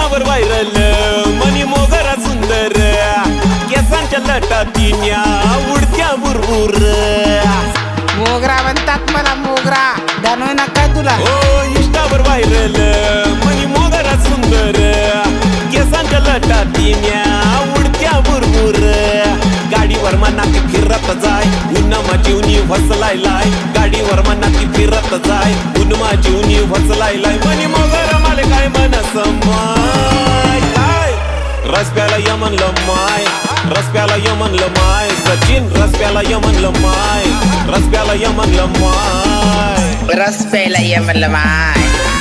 इंस्टावर viral मनी मोगरा सुंदर केसांच्या लटातीन्या उडत्या बुरबुर मोगरा म्हणतात मला मोगरा जाणवय ना काय तुला ओ इंस्टावर व्हायरल मनी मोगरा सुंदर केसांच्या लटातीन्या उडत्या बुरबुर गाडीवर मनाती फिरत जाय उन्नमा जीवनी फसलाय लाय गाडीवर मनाती फिरत जाय उन्नमा जीवनी फसलाय लाय मनी मोगरा माले काय मन समाय काय रस्त्याला यमनलं माय रस्त्याला यमनलं माय सचिन रस्त्याला यमनलं माय रस्त्याला यमनलं माय रस प्यायला ये म्हणलं माय